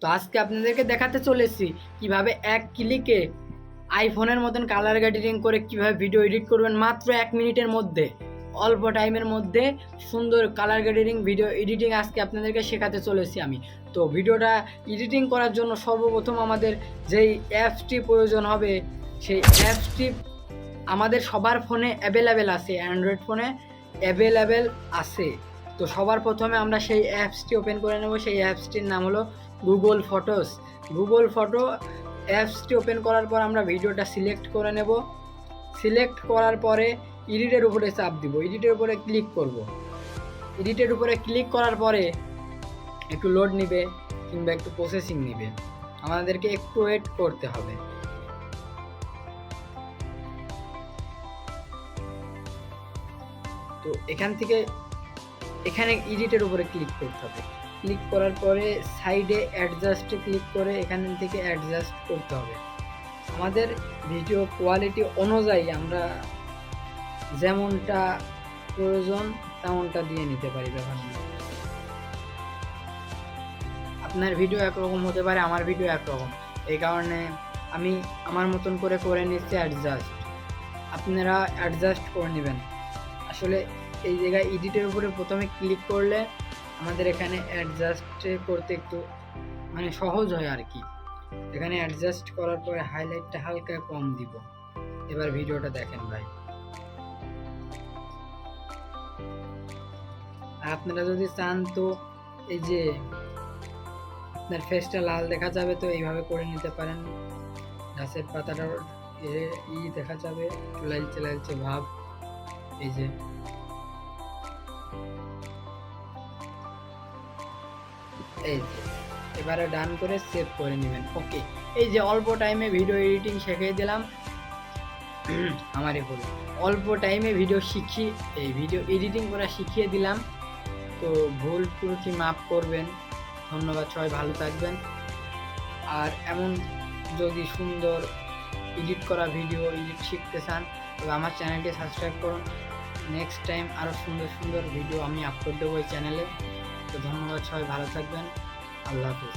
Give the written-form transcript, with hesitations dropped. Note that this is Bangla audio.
তো আজকে আপনাদেরকে দেখাতে চলেছি কিভাবে এক ক্লিকে আইফোনের মতন কালার গ্রেডিং করে কিভাবে ভিডিও এডিট করবেন মাত্র 1 মিনিটের মধ্যে, অল্প টাইমের মধ্যে সুন্দর কালার গ্রেডিং ভিডিও এডিটিং আজকে আপনাদেরকে শেখাতে চলেছি আমি। তো ভিডিওটা এডিটিং করার জন্য সর্বপ্রথম আমাদের যেই অ্যাপসটি প্রয়োজন হবে সেই অ্যাপসটি আমাদের সবার ফোনে অ্যাভেলেবেল আছে, অ্যান্ড্রয়েড ফোনে অ্যাভেলেবেল আছে। তো সবার প্রথমে আমরা সেই অ্যাপসটি ওপেন করে নেব। সেই অ্যাপসটির নাম হলো গুগল ফটোস। গুগল ফটো অ্যাপসটি ওপেন করার পর আমরা ভিডিওটা সিলেক্ট করে নেব। সিলেক্ট করার পরে এডিটের উপরে চাপ দিব, এডিটের উপরে ক্লিক করব। এডিটের উপরে ক্লিক করার পরে একটু লোড নিবে কিংবা একটু প্রসেসিং নিবে, আমাদেরকে একটু ওয়েট করতে হবে। তো এখান থেকে এখানে এডিটের উপরে ক্লিক করতে হবে। ক্লিক করার পরে সাইডে অ্যাডজাস্টে ক্লিক করে এখান থেকে অ্যাডজাস্ট করতে হবে। আমাদের ভিডিও কোয়ালিটি অনুযায়ী আমরা যেমনটা প্রয়োজন তেমনটা দিয়ে নিতে পারি, ব্যাপার না। আপনার ভিডিও একরকম হতে পারে, আমার ভিডিও একরকম, এই কারণে আমি আমার মতন করে নিচ্ছি অ্যাডজাস্ট। আপনারা অ্যাডজাস্ট করে নেবেন। আসলে এই জায়গায় এডিটের উপরে প্রথমে ক্লিক করলে আমাদের এখানে অ্যাডজাস্ট করতে একটু সহজ হয় আর কি। এখানে অ্যাডজাস্ট করার পরে হাইলাইটটা হালকা কম দিব। এবার ভিডিওটা দেখেন ভাই। আর আপনারা যদি চান তো এই যে আপনার ফেসটা লাল দেখা যাবে, তো এইভাবে করে নিতে পারেন। গাছের পাতাটার দেখা যাবে, লালচে লালচে ভাব। এই যে এই যে এবারে ডান করে সেভ করে নেবেন। ওকে, এই যে অল্প টাইমে ভিডিও এডিটিং শিখিয়ে দিলাম। আমারই ভুল, অল্প টাইমে ভিডিও ভিডিও এডিটিং করা শিখিয়ে দিলাম। তো ভুল ত্রুটি মাফ করবেন। ধন্যবাদ, সবাই ভালো থাকবেন। আর এমন যদি সুন্দর এডিট করা ভিডিও এডিট শিখতে চান তবে আমার চ্যানেলটি সাবস্ক্রাইব করুন। নেক্সট টাইম আরও সুন্দর সুন্দর ভিডিও আমি আপলোড দেবো এই চ্যানেলে। তো ধন্যবাদ, সবাই ভালো থাকবেন। আল্লাহ হাফিজ।